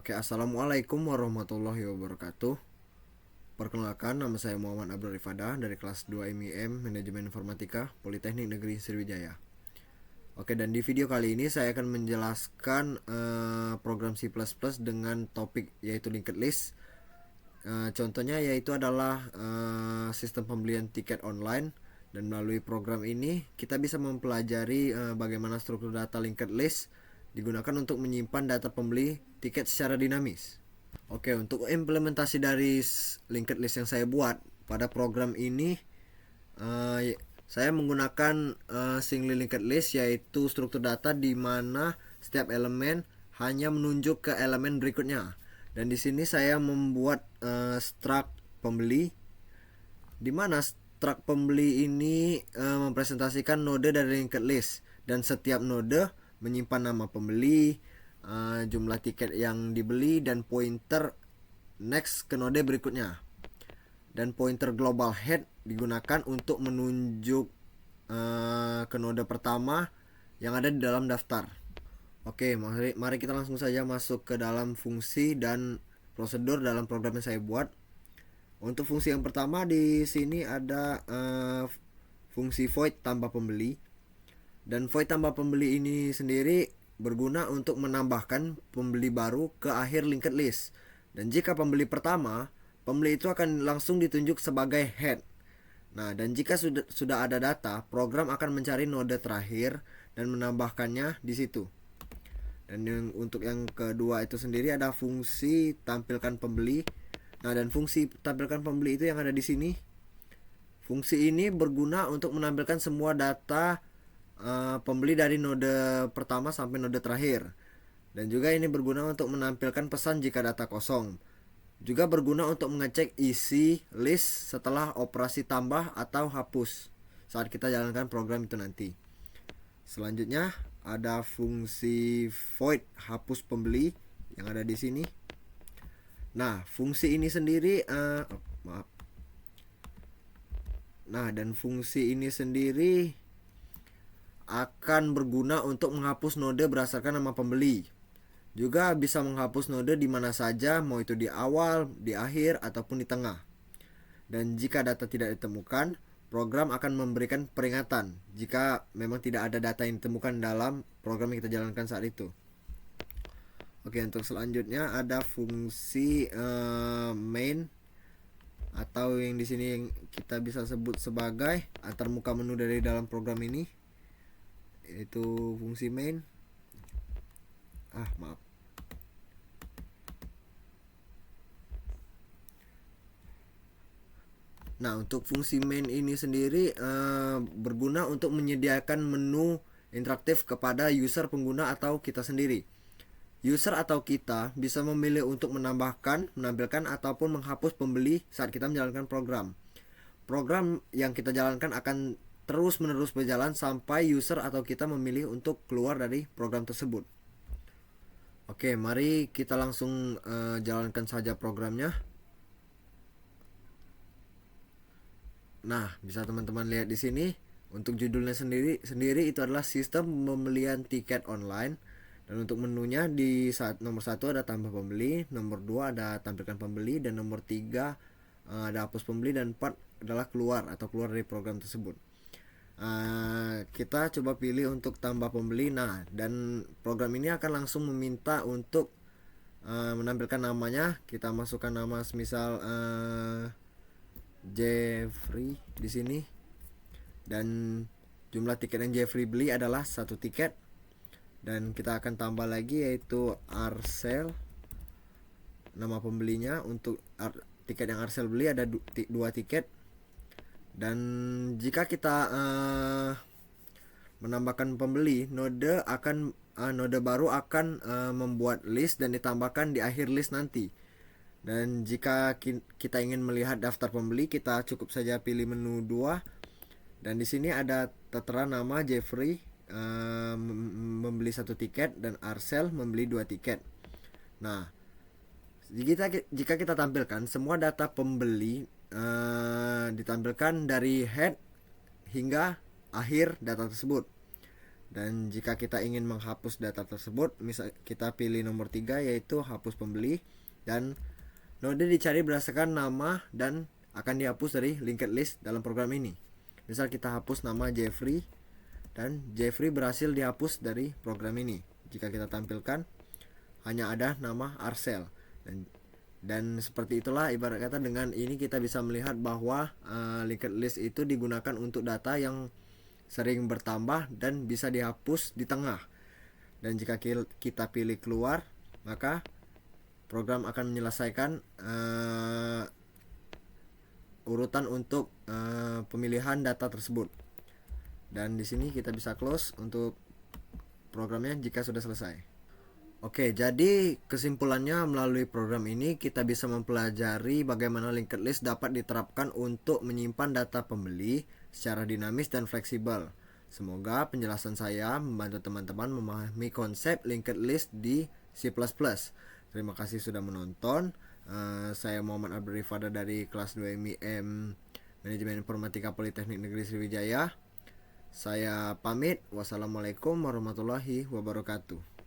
Oke, assalamualaikum warahmatullahi wabarakatuh. Perkenalkan, nama saya Muhammad Abdul Rifada dari kelas 2 MIM Manajemen Informatika Politeknik Negeri Sriwijaya. Oke, dan di video kali ini saya akan menjelaskan program C++ dengan topik yaitu linked list. Contohnya yaitu adalah sistem pembelian tiket online, dan melalui program ini kita bisa mempelajari bagaimana struktur data linked list digunakan untuk menyimpan data pembeli tiket secara dinamis. Oke, untuk implementasi dari linked list yang saya buat pada program ini, saya menggunakan single linked list, yaitu struktur data di mana setiap elemen hanya menunjuk ke elemen berikutnya. Dan di sini saya membuat struct pembeli, di mana struct pembeli ini mempresentasikan node dari linked list, dan setiap node menyimpan nama pembeli, jumlah tiket yang dibeli, dan pointer next ke node berikutnya. Dan pointer global head digunakan untuk menunjuk ke node pertama yang ada di dalam daftar. Oke, mari kita langsung saja masuk ke dalam fungsi dan prosedur dalam program yang saya buat. Untuk fungsi yang pertama di sini ada fungsi void tambah pembeli. Dan void tambah pembeli ini sendiri berguna untuk menambahkan pembeli baru ke akhir linked list. Dan jika pembeli pertama, pembeli itu akan langsung ditunjuk sebagai head. Nah, dan jika sudah ada data, program akan mencari node terakhir dan menambahkannya di situ. Dan untuk yang kedua itu sendiri ada fungsi tampilkan pembeli. Nah, dan fungsi tampilkan pembeli itu yang ada di sini. Fungsi ini berguna untuk menampilkan semua data pembeli dari node pertama sampai node terakhir. Dan juga ini berguna untuk menampilkan pesan jika data kosong. Juga berguna untuk mengecek isi list setelah operasi tambah atau hapus saat kita jalankan program itu nanti. Selanjutnya ada fungsi void hapus pembeli yang ada di sini. Nah, fungsi ini sendiri dan fungsi ini sendiri akan berguna untuk menghapus node berdasarkan nama pembeli. Juga bisa menghapus node di mana saja, mau itu di awal, di akhir, ataupun di tengah. Dan jika data tidak ditemukan, program akan memberikan peringatan jika memang tidak ada data yang ditemukan dalam program yang kita jalankan saat itu. Oke, untuk selanjutnya ada fungsi main, atau yang di sini kita bisa sebut sebagai antarmuka menu dari dalam program ini, yaitu fungsi main. Nah, untuk fungsi main ini sendiri berguna untuk menyediakan menu interaktif kepada user pengguna atau kita sendiri. User atau kita bisa memilih untuk menambahkan, menampilkan, ataupun menghapus pembeli saat kita menjalankan program. Program yang kita jalankan akan terus-menerus berjalan sampai user atau kita memilih untuk keluar dari program tersebut. Oke, mari kita langsung jalankan saja programnya. Nah, bisa teman-teman lihat di sini. Untuk judulnya sendiri itu adalah sistem pembelian tiket online. Dan untuk menunya di nomor 1 ada tambah pembeli, nomor 2 ada tampilkan pembeli, dan nomor 3 ada hapus pembeli, dan 4 adalah keluar dari program tersebut. Kita coba pilih untuk tambah pembeli. Nah, dan program ini akan langsung meminta untuk menampilkan namanya. Kita masukkan nama semisal Jeffrey di sini, dan jumlah tiket yang Jeffrey beli adalah 1 tiket. Dan kita akan tambah lagi yaitu Arcel, nama pembelinya. Untuk tiket yang Arcel beli ada 2 tiket. Dan jika kita menambahkan pembeli, node baru akan membuat list dan ditambahkan di akhir list nanti. Dan jika kita ingin melihat daftar pembeli, kita cukup saja pilih menu 2. Dan di sini ada tertera nama Jeffrey membeli 1 tiket dan Arcel membeli 2 tiket. Nah, jika kita tampilkan semua data pembeli ditampilkan dari head hingga akhir data tersebut. Dan jika kita ingin menghapus data tersebut, misal kita pilih nomor 3 yaitu hapus pembeli, dan node dicari berdasarkan nama dan akan dihapus dari linked list dalam program ini. Misal kita hapus nama Jeffrey dan Jeffrey berhasil dihapus dari program ini. Jika kita tampilkan hanya ada nama Arcel, dan seperti itulah ibarat kata dengan ini kita bisa melihat bahwa linked list itu digunakan untuk data yang sering bertambah dan bisa dihapus di tengah. Dan jika kita pilih keluar, maka program akan menyelesaikan urutan untuk pemilihan data tersebut. Dan di sini kita bisa close untuk programnya jika sudah selesai. Oke, jadi kesimpulannya melalui program ini kita bisa mempelajari bagaimana linked list dapat diterapkan untuk menyimpan data pembeli secara dinamis dan fleksibel. Semoga penjelasan saya membantu teman-teman memahami konsep linked list di C++. Terima kasih sudah menonton. Saya Muhammad Abdul Rifada dari kelas 2 MIM Manajemen Informatika Politeknik Negeri Sriwijaya. Saya pamit. Wassalamualaikum warahmatullahi wabarakatuh.